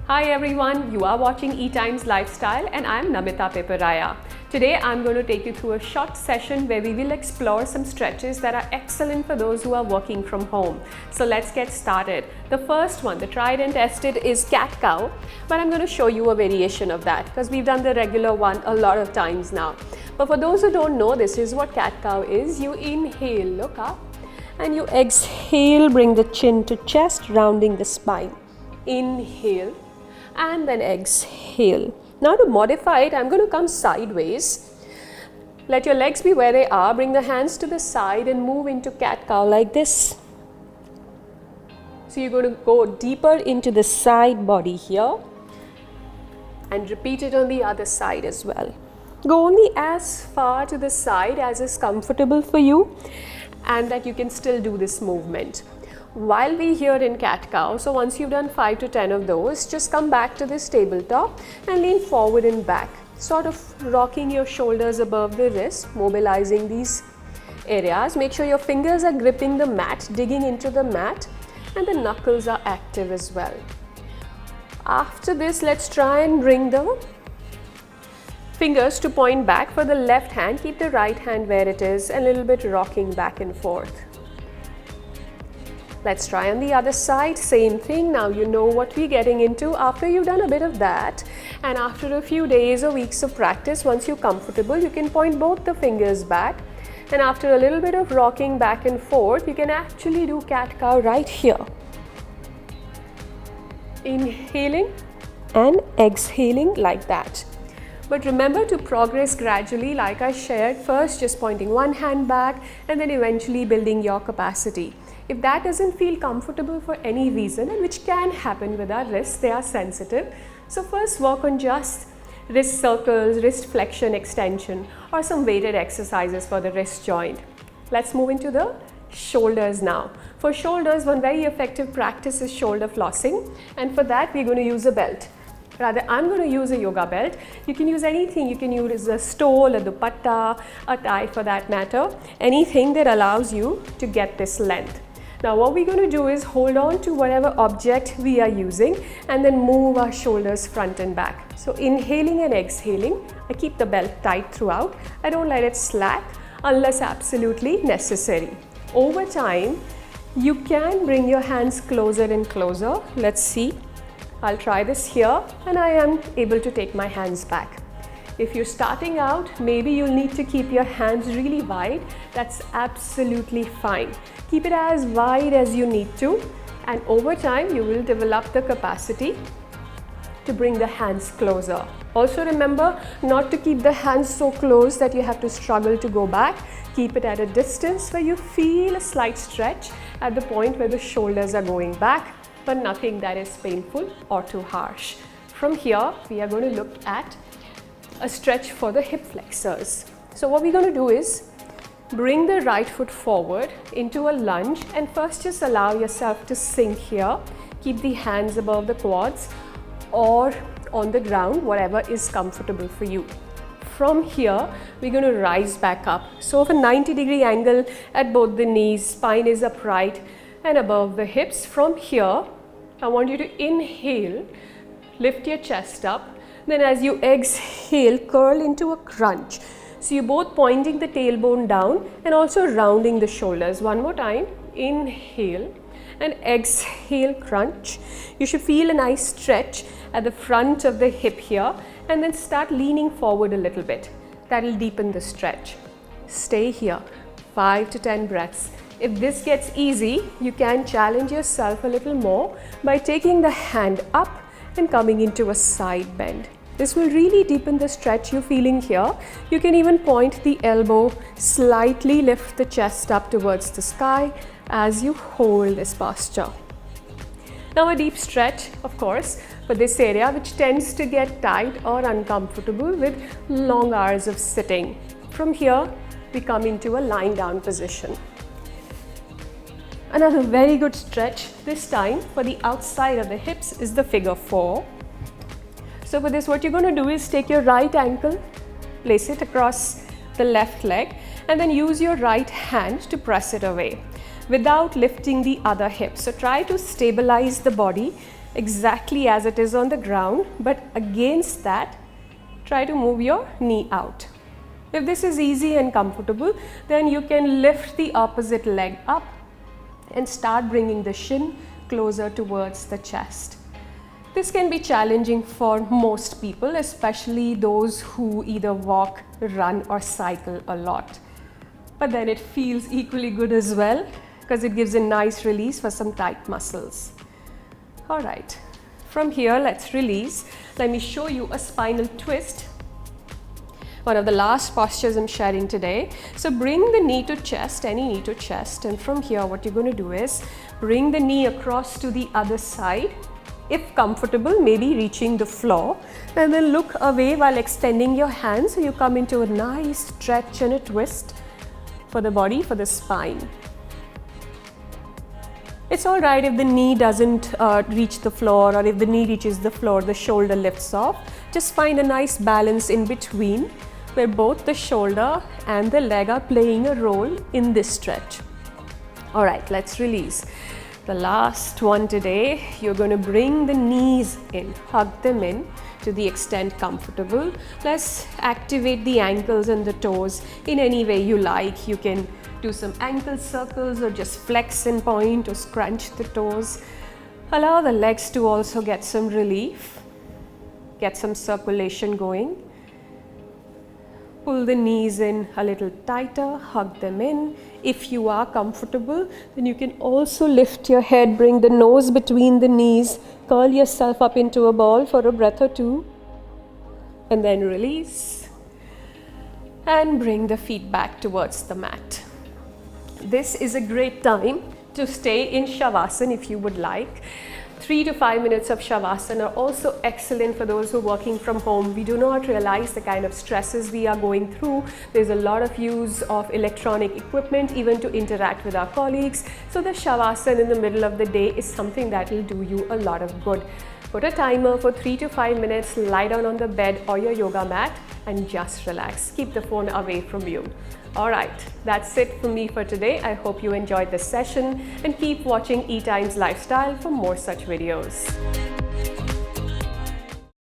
Hi everyone, you are watching E-Times Lifestyle and I am Namita Piparaiya. Today I am going to take you through a short session where we will explore some stretches that are excellent for those who are working from home. So let's get started. The first one, the tried and tested, is cat-cow, but I'm going to show you a variation of that because we've done the regular one a lot of times now. But for those who don't know, this is what cat-cow is. You inhale, look up, and you exhale, bring the chin to chest, rounding the spine. Inhale and then exhale. Now to modify it, I'm going to come sideways. Let your legs be where they are. Bring the hands to the side and move into cat-cow like this. So you're going to go deeper into the side body here and repeat it on the other side as well. Go only as far to the side as is comfortable for you and that you can still do this movement. While we here in cat-cow, so once you've done 5 to 10 of those, just come back to this tabletop and lean forward and back, sort of rocking your shoulders above the wrist, mobilizing these areas. Make sure your fingers are gripping the mat, digging into the mat, and the knuckles are active as well. After this, let's try and bring the fingers to point back for the left hand. Keep the right hand where it is, a little bit rocking back and forth. Let's try on the other side, same thing. Now you know what we're getting into. After you've done a bit of that and after a few days or weeks of practice, once you're comfortable, you can point both the fingers back, and after a little bit of rocking back and forth, you can actually do cat-cow right here. Inhaling and exhaling like that. But remember to progress gradually, like I shared, first just pointing one hand back and then eventually building your capacity. If that doesn't feel comfortable for any reason, and which can happen with our wrists, they are sensitive. So first work on just wrist circles, wrist flexion, extension, or some weighted exercises for the wrist joint. Let's move into the shoulders now. For shoulders, one very effective practice is shoulder flossing, and for that we're going to use a belt. Rather, I'm going to use a yoga belt. You can use anything. You can use a stole, a dupatta, a tie for that matter, anything that allows you to get this length. Now what we're going to do is hold on to whatever object we are using and then move our shoulders front and back. So inhaling and exhaling, I keep the belt tight throughout. I don't let it slack unless absolutely necessary. Over time, you can bring your hands closer and closer. Let's see. I'll try this here and I am able to take my hands back. If you're starting out, maybe you'll need to keep your hands really wide. That's absolutely fine. Keep it as wide as you need to, and over time you will develop the capacity to bring the hands closer. Also remember not to keep the hands so close that you have to struggle to go back. Keep it at a distance where you feel a slight stretch at the point where the shoulders are going back, but nothing that is painful or too harsh. From here, we are going to look at a stretch for the hip flexors. So what we're going to do is bring the right foot forward into a lunge and first just allow yourself to sink here. Keep the hands above the quads or on the ground, whatever is comfortable for you. From here, we're going to rise back up. So of a 90-degree angle at both the knees, spine is upright and above the hips. From here, I want you to inhale, lift your chest up. Then as you exhale, curl into a crunch. So you're both pointing the tailbone down and also rounding the shoulders. One more time, inhale and exhale, crunch. You should feel a nice stretch at the front of the hip here and then start leaning forward a little bit. That'll deepen the stretch. Stay here, 5 to 10 breaths. If this gets easy, you can challenge yourself a little more by taking the hand up and coming into a side bend. This will really deepen the stretch you're feeling here. You can even point the elbow, slightly lift the chest up towards the sky as you hold this posture. Now a deep stretch, of course, for this area which tends to get tight or uncomfortable with long hours of sitting. From here, we come into a lying down position. Another very good stretch, this time for the outside of the hips, is the figure 4. So for this, what you're going to do is take your right ankle, place it across the left leg, and then use your right hand to press it away without lifting the other hip. So try to stabilize the body exactly as it is on the ground, but against that, try to move your knee out. If this is easy and comfortable, then you can lift the opposite leg up and start bringing the shin closer towards the chest. This can be challenging for most people, especially those who either walk, run or cycle a lot. But then it feels equally good as well because it gives a nice release for some tight muscles. All right, from here let's release. Let me show you a spinal twist. One of the last postures I'm sharing today. So bring the knee to chest, any knee to chest, and from here what you're going to do is bring the knee across to the other side. If comfortable, maybe reaching the floor, and then look away while extending your hands so you come into a nice stretch and a twist for the body, for the spine. It's all right if the knee doesn't reach the floor, or if the knee reaches the floor, the shoulder lifts off. Just find a nice balance in between where both the shoulder and the leg are playing a role in this stretch. All right, let's release. The last one today, you're going to bring the knees in, hug them in to the extent comfortable. Let's activate the ankles and the toes in any way you like. You can do some ankle circles or just flex and point or scrunch the toes. Allow the legs to also get some relief, get some circulation going. Pull the knees in a little tighter, hug them in. If you are comfortable, then you can also lift your head, bring the nose between the knees, curl yourself up into a ball for a breath or two, and then release. And bring the feet back towards the mat. This is a great time to stay in Shavasana if you would like. 3 to 5 minutes of Shavasana are also excellent for those who are working from home. We do not realize the kind of stresses we are going through. There's a lot of use of electronic equipment even to interact with our colleagues. So the Shavasana in the middle of the day is something that will do you a lot of good. Put a timer for 3 to 5 minutes, lie down on the bed or your yoga mat and just relax. Keep the phone away from you. All right, that's it for me for today. I hope you enjoyed this session and keep watching E-Times Lifestyle for more such videos.